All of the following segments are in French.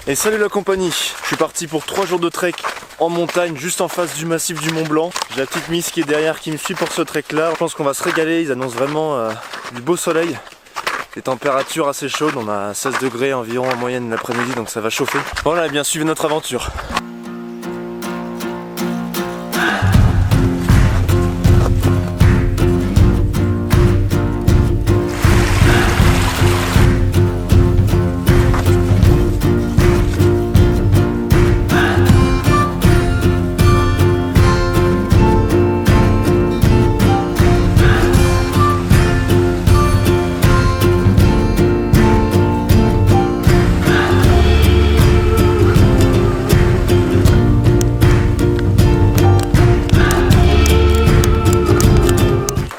Et salut la compagnie, je suis parti pour 3 jours de trek en montagne juste en face du massif du Mont Blanc. J'ai la petite Miss qui est derrière qui me suit pour ce trek là. Je pense qu'on va se régaler, ils annoncent vraiment du beau soleil. Des températures assez chaudes, on a 16 degrés environ en moyenne l'après-midi donc ça va chauffer. Voilà, bien suivez notre aventure.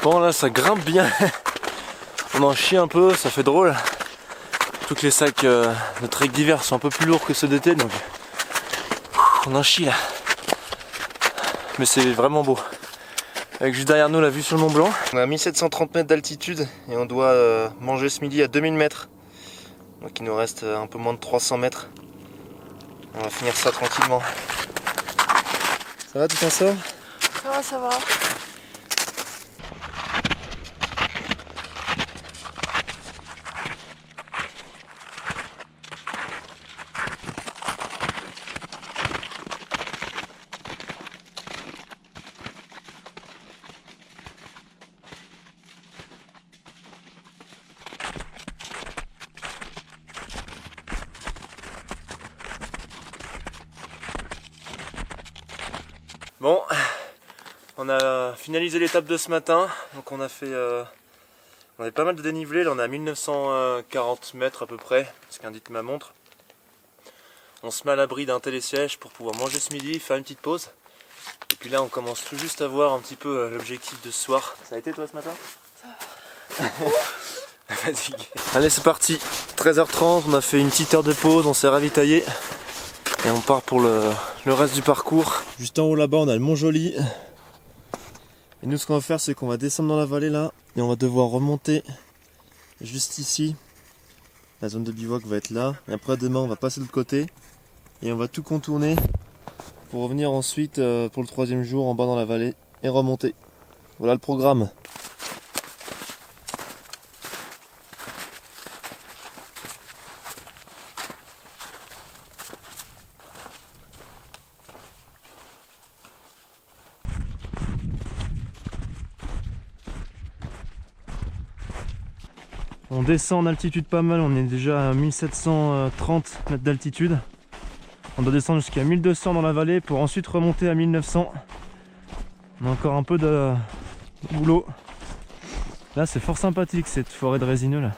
Bon là ça grimpe bien, on en chie un peu, ça fait drôle. Surtout que les sacs de trek d'hiver sont un peu plus lourds que ceux d'été donc on en chie là. Mais c'est vraiment beau. Avec juste derrière nous la vue sur le Mont Blanc. On est à 1730 mètres d'altitude et on doit manger ce midi à 2000 mètres. Donc il nous reste un peu moins de 300 mètres. On va finir ça tranquillement. Ça va, tu t'en sors? Ça va, ça va. Bon, on a finalisé l'étape de ce matin, donc on a fait on avait pas mal de dénivelé, là on est à 1940 mètres à peu près, ce qu'indique ma montre. On se met à l'abri d'un télésiège pour pouvoir manger ce midi, faire une petite pause. Et puis là on commence tout juste à voir un petit peu l'objectif de ce soir. Ça a été toi ce matin? Ça va. Fatigué. Allez c'est parti, 13h30, on a fait une petite heure de pause, on s'est ravitaillé. Et on part pour le reste du parcours. Juste en haut là-bas on a le Mont Joli. Et nous ce qu'on va faire c'est qu'on va descendre dans la vallée là. Et on va devoir remonter juste ici. La zone de bivouac va être là. Et après demain on va passer de l'autre côté. Et on va tout contourner. Pour revenir ensuite pour le 3e jour en bas dans la vallée. Et remonter. Voilà le programme. On descend en altitude pas mal, on est déjà à 1730 mètres d'altitude. On doit descendre jusqu'à 1200 dans la vallée pour ensuite remonter à 1900. On a encore un peu de boulot. Là c'est fort sympathique cette forêt de résineux là.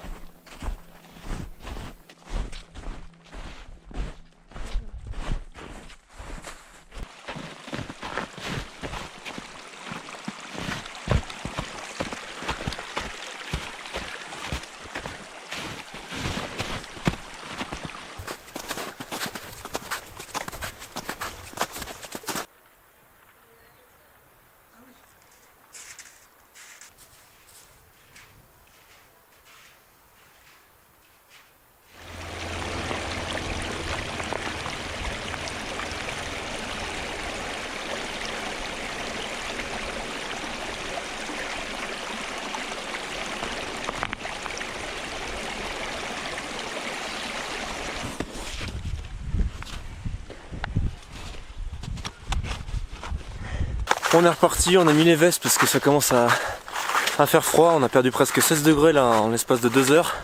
On est reparti, on a mis les vestes parce que ça commence à faire froid. On a perdu presque 16 degrés là en l'espace de 2 heures.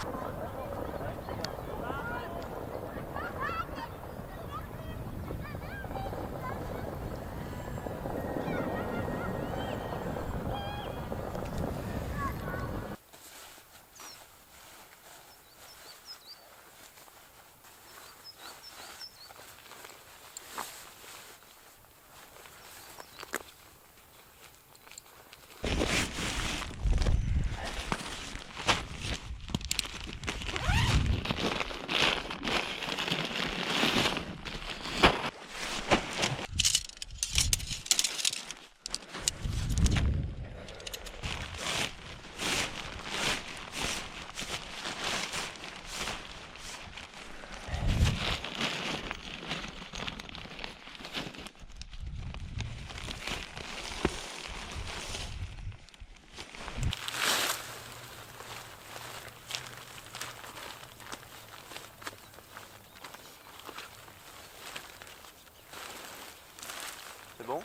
C'est bon?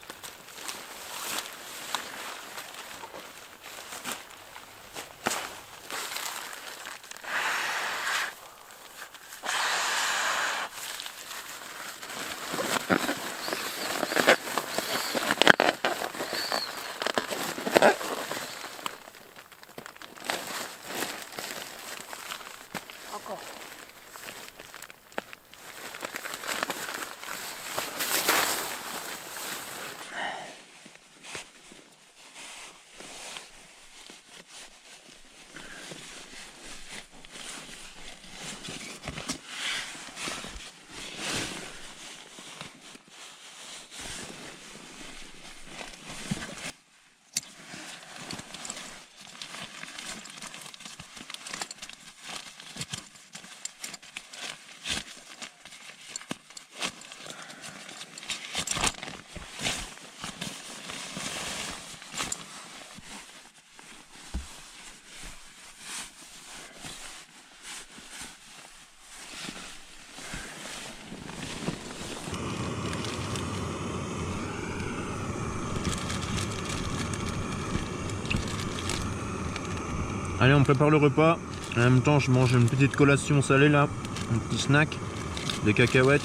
Encore. Allez, on prépare le repas. En même temps, je mange une petite collation salée là, un petit snack, des cacahuètes.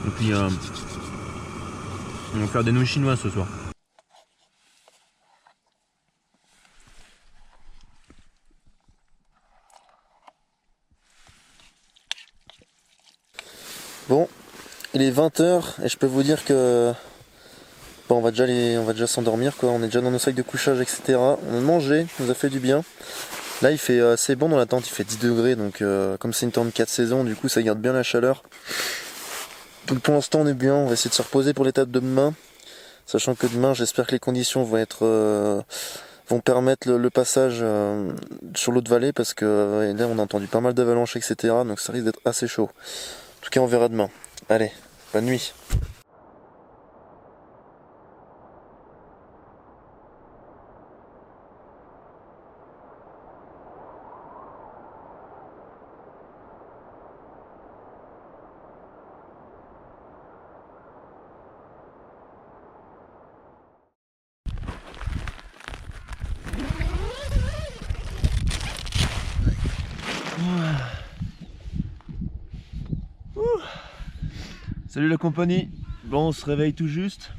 Et puis, on va faire des nouilles chinoises ce soir. Bon, il est 20h et je peux vous dire que bon, on va déjà s'endormir quoi. On est déjà dans nos sacs de couchage, etc. On a mangé, ça nous a fait du bien. Là il fait assez bon dans la tente, il fait 10 degrés donc comme c'est une tente 4 saisons, du coup ça garde bien la chaleur. Donc pour l'instant on est bien, on va essayer de se reposer pour l'étape de demain. Sachant que demain j'espère que les conditions vont permettre le passage sur l'autre vallée parce que là on a entendu pas mal d'avalanches, etc. Donc ça risque d'être assez chaud. En tout cas on verra demain. Allez, bonne nuit. Salut la compagnie. Bon, on se réveille tout juste.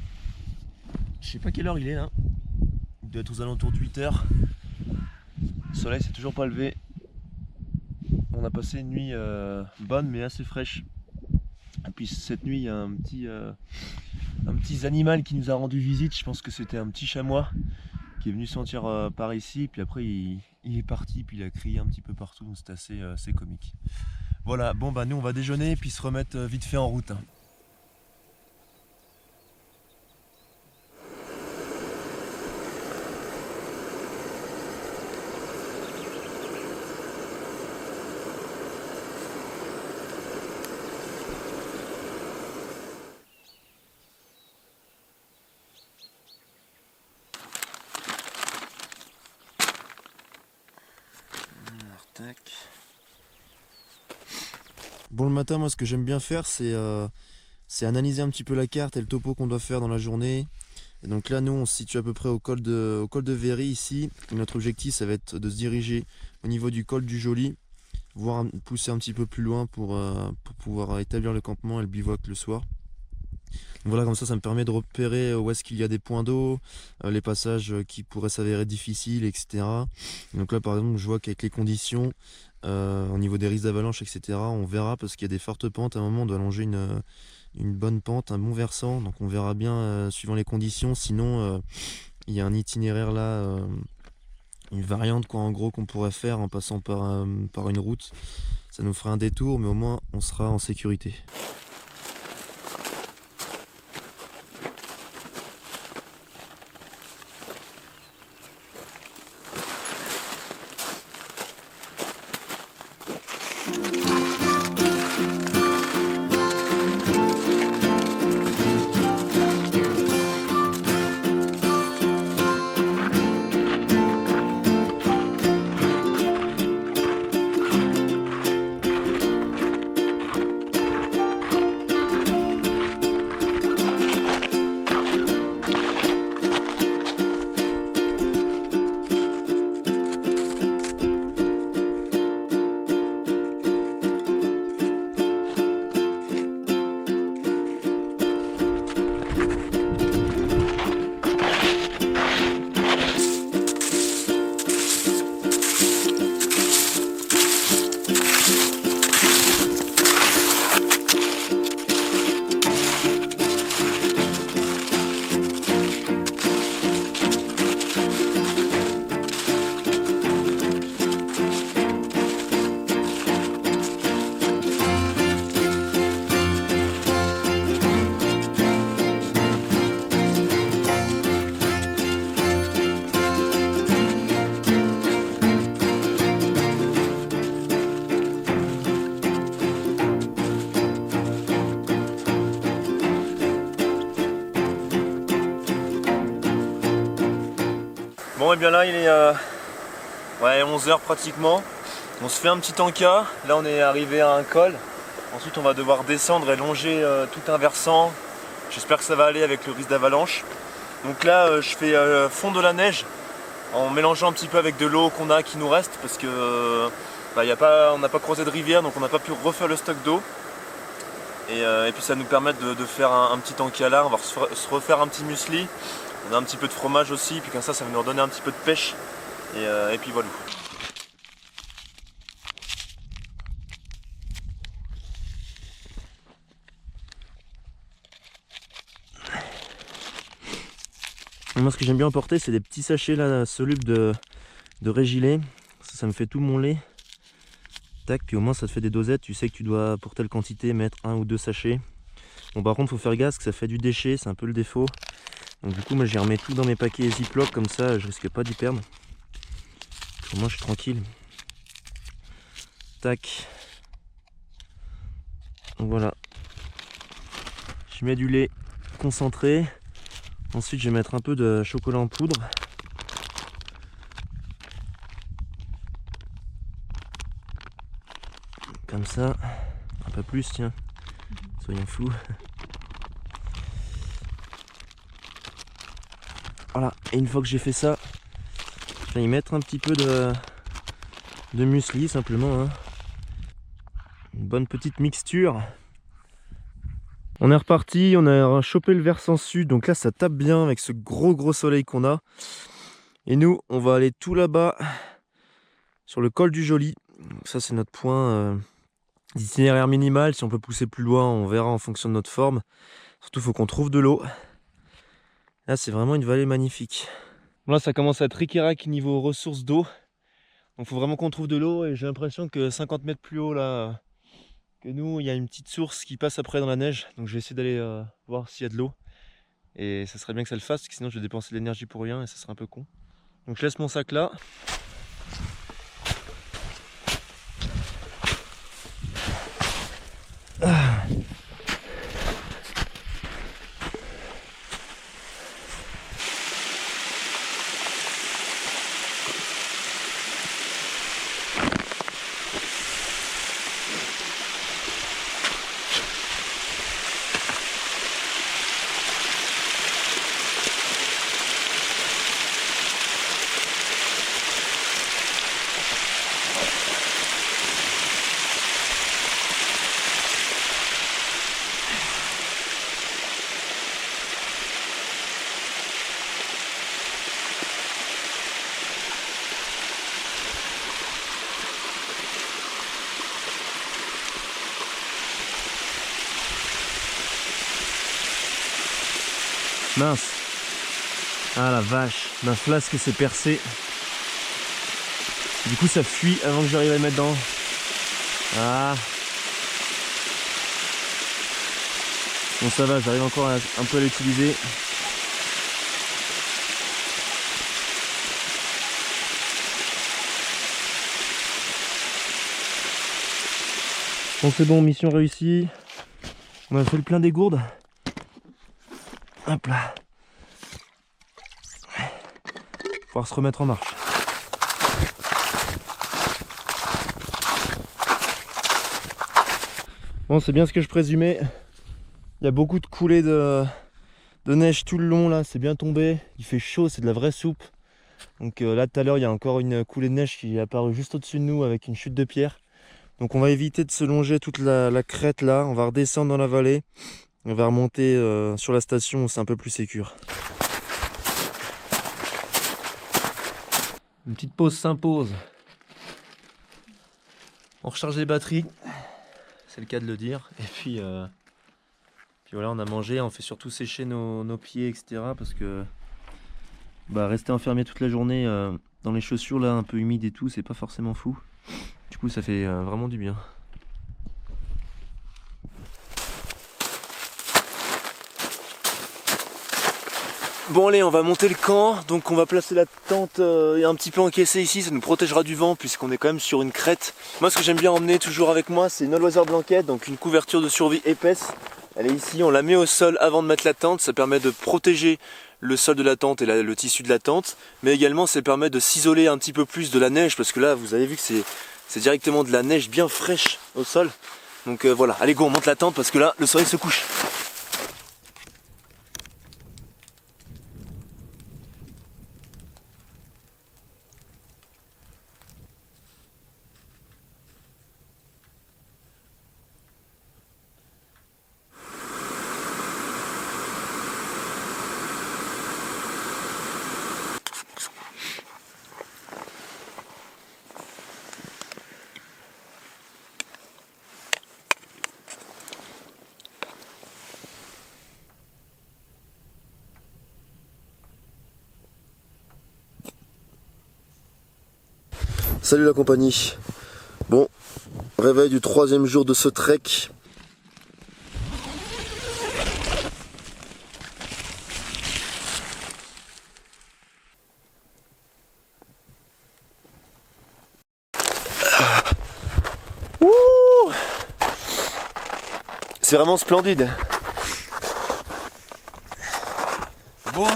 Je sais pas quelle heure il est là. Il doit être aux alentours de 8h. Le soleil s'est toujours pas levé. On a passé une nuit bonne mais assez fraîche. Et puis cette nuit il y a un petit animal qui nous a rendu visite. Je pense que c'était un petit chamois qui est venu sentir par ici. Puis après il est parti, puis il a crié un petit peu partout. Donc c'était assez comique. Voilà, bon bah nous on va déjeuner et puis se remettre vite fait en route. Bon, le matin, moi ce que j'aime bien faire c'est analyser un petit peu la carte et le topo qu'on doit faire dans la journée. Et donc là nous on se situe à peu près au col de Véry ici. Et notre objectif ça va être de se diriger au niveau du col du Joly, voire pousser un petit peu plus loin pour pouvoir établir le campement et le bivouac le soir. Donc voilà, comme ça me permet de repérer où est-ce qu'il y a des points d'eau, les passages qui pourraient s'avérer difficiles, etc. Et donc là par exemple je vois qu'avec les conditions, au niveau des risques d'avalanche, etc., on verra parce qu'il y a des fortes pentes. À un moment on doit allonger une bonne pente, un bon versant, donc on verra bien suivant les conditions. Sinon il y a un itinéraire là, une variante quoi en gros qu'on pourrait faire en passant par une route. Ça nous fera un détour mais au moins on sera en sécurité. Bon et bien là il est 11h pratiquement. On se fait un petit encas. Là on est arrivé à un col. Ensuite on va devoir descendre et longer tout un versant. J'espère que ça va aller avec le risque d'avalanche. Donc là je fais fondre de la neige en mélangeant un petit peu avec de l'eau qu'on a qui nous reste parce que on n'a pas croisé de rivière donc on n'a pas pu refaire le stock d'eau. Et puis ça nous permet de faire un petit encas là. On va se refaire un petit muesli. On a un petit peu de fromage aussi, puis comme ça va nous redonner un petit peu de pêche. Et puis voilà. Moi ce que j'aime bien emporter c'est des petits sachets là solubles de régilet. Ça me fait tout mon lait. Tac, puis au moins ça te fait des dosettes, tu sais que tu dois pour telle quantité mettre 1 ou 2 sachets. Bon par contre faut faire gaffe que ça fait du déchet, c'est un peu le défaut. Donc du coup moi j'y remets tout dans mes paquets Ziploc comme ça je risque pas d'y perdre. Au moins je suis tranquille. Tac. Donc voilà. Je mets du lait concentré. Ensuite je vais mettre un peu de chocolat en poudre. Comme ça. Un peu plus tiens. Soyons fous. Voilà, et une fois que j'ai fait ça, je vais y mettre un petit peu de muesli simplement. Hein. Une bonne petite mixture. On est reparti, on a chopé le versant sud, donc là ça tape bien avec ce gros soleil qu'on a. Et nous, on va aller tout là-bas, sur le col du Joli. Donc ça c'est notre point d'itinéraire minimal. Si on peut pousser plus loin, on verra en fonction de notre forme. Surtout, il faut qu'on trouve de l'eau. Là, c'est vraiment une vallée magnifique. Bon, là, ça commence à être ric-rac niveau ressources d'eau. Donc, il faut vraiment qu'on trouve de l'eau. Et j'ai l'impression que 50 mètres plus haut, là, que nous, il y a une petite source qui passe après dans la neige. Donc, je vais essayer d'aller voir s'il y a de l'eau. Et ça serait bien que ça le fasse, parce que sinon, je vais dépenser de l'énergie pour rien et ça serait un peu con. Donc, je laisse mon sac là. Mince. Ah la vache, ma flasque s'est percée. Du coup ça fuit avant que j'arrive à le mettre dedans. Ah. Bon ça va, j'arrive encore un peu à l'utiliser. Bon c'est bon, mission réussie. On a fait le plein des gourdes. Hop là. Faut se remettre en marche. Bon, c'est bien ce que je présumais. Il y a beaucoup de coulées de neige tout le long là, c'est bien tombé. Il fait chaud, c'est de la vraie soupe. Donc là tout à l'heure il y a encore une coulée de neige qui est apparue juste au-dessus de nous avec une chute de pierre. Donc on va éviter de se longer toute la crête là, on va redescendre dans la vallée. On va remonter sur la station où c'est un peu plus sécure. Une petite pause s'impose. On recharge les batteries, c'est le cas de le dire. Et puis voilà, on a mangé, on fait surtout sécher nos pieds, etc. Parce que rester enfermé toute la journée dans les chaussures là, un peu humides et tout, c'est pas forcément fou. Du coup, ça fait vraiment du bien. Bon allez, on va monter le camp, donc on va placer la tente un petit peu encaissée ici, ça nous protégera du vent puisqu'on est quand même sur une crête. Moi ce que j'aime bien emmener toujours avec moi c'est une all-weather blanket, donc une couverture de survie épaisse. Elle est ici, on la met au sol avant de mettre la tente, ça permet de protéger le sol de la tente et le tissu de la tente, mais également ça permet de s'isoler un petit peu plus de la neige, parce que là vous avez vu que c'est directement de la neige bien fraîche au sol. Donc voilà, allez go, on monte la tente parce que là le soleil se couche. Salut la compagnie. Bon, réveil du 3e jour de ce trek. C'est vraiment splendide. Bon.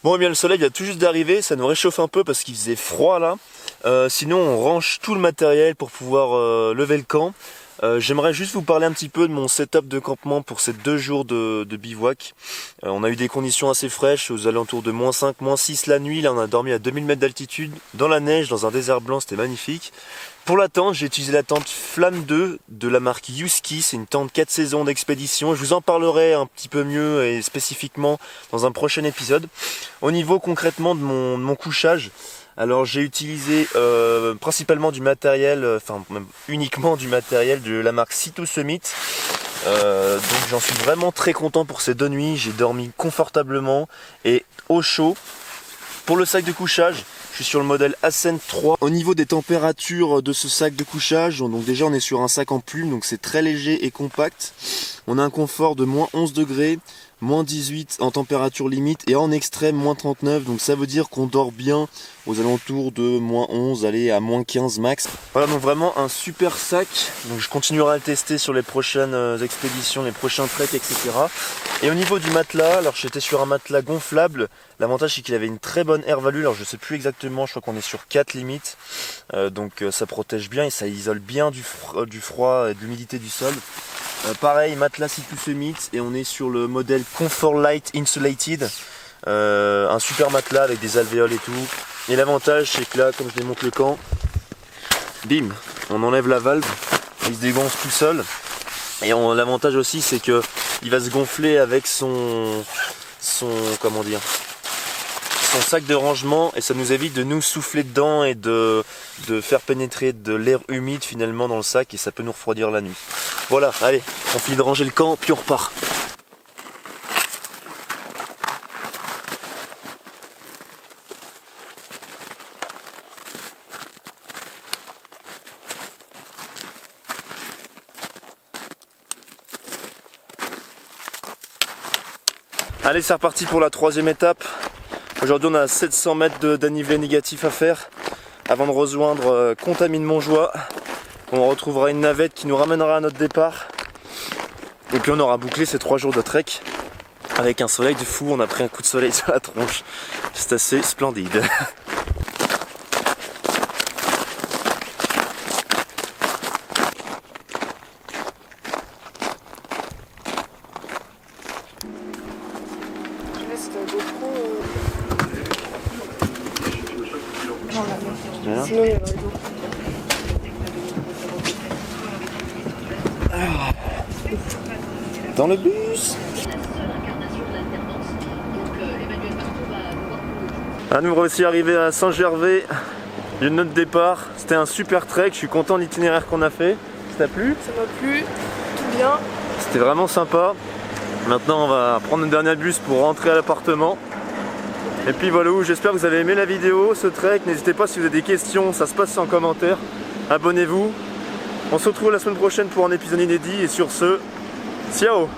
Bon, eh bien le soleil vient tout juste d'arriver, ça nous réchauffe un peu parce qu'il faisait froid là. Sinon on range tout le matériel pour pouvoir lever le camp. J'aimerais juste vous parler un petit peu de mon setup de campement pour ces 2 jours de bivouac. On a eu des conditions assez fraîches, aux alentours de -5, -6 la nuit. Là on a dormi à 2000 mètres d'altitude, dans la neige, dans un désert blanc, c'était magnifique. Pour la tente, j'ai utilisé la tente Flamme 2 de la marque Husky. C'est une tente 4 saisons d'expédition. Je vous en parlerai un petit peu mieux et spécifiquement dans un prochain épisode. Au niveau concrètement de mon couchage, alors j'ai utilisé principalement du matériel, enfin même uniquement du matériel de la marque Sea2 Summit. Donc j'en suis vraiment très content pour ces 2 nuits. J'ai dormi confortablement et au chaud. Pour le sac de couchage, je suis sur le modèle Ascent 3. Au niveau des températures de ce sac de couchage, donc déjà on est sur un sac en plume, donc c'est très léger et compact. On a un confort de -11 degrés, -18 en température limite et en extrême -39, donc ça veut dire qu'on dort bien aux alentours de -11, allez à -15 max. Voilà, donc vraiment un super sac. Donc je continuerai à le tester sur les prochaines expéditions, les prochains treks, etc. Et au niveau du matelas, alors j'étais sur un matelas gonflable. L'avantage c'est qu'il avait une très bonne air value, alors je sais plus exactement, je crois qu'on est sur 4 limites. Donc ça protège bien et ça isole bien du froid et de l'humidité du sol. Pareil, matelas Sea2 Summit et on est sur le modèle Comfort Light Insulated. Un super matelas avec des alvéoles et tout. Et l'avantage c'est que là, comme je démonte le camp, bim, on enlève la valve, il se dégonfle tout seul. Et l'avantage aussi c'est que il va se gonfler avec son comment dire, son sac de rangement et ça nous évite de nous souffler dedans et de faire pénétrer de l'air humide finalement dans le sac et ça peut nous refroidir la nuit. Voilà, allez, on finit de ranger le camp puis on repart. Allez, c'est reparti pour la 3e étape. Aujourd'hui on a 700 mètres de dénivelé négatif à faire avant de rejoindre Contamine-Montjoie. On retrouvera une navette qui nous ramènera à notre départ. Et puis on aura bouclé ces 3 jours de trek avec un soleil de fou. On a pris un coup de soleil sur la tronche. C'est assez splendide. Sinon, il y aurait d'eau. Dans le bus. Nous voici arrivés à Saint-Gervais, lieu de notre départ. C'était un super trek, je suis content de l'itinéraire qu'on a fait. C'était t'a plu? Ça m'a plu, tout bien. C'était vraiment sympa. Maintenant on va prendre une dernière bus pour rentrer à l'appartement. Et puis voilà, j'espère que vous avez aimé la vidéo, ce trek. N'hésitez pas si vous avez des questions, ça se passe en commentaire. Abonnez-vous. On se retrouve la semaine prochaine pour un épisode inédit et sur ce, ciao!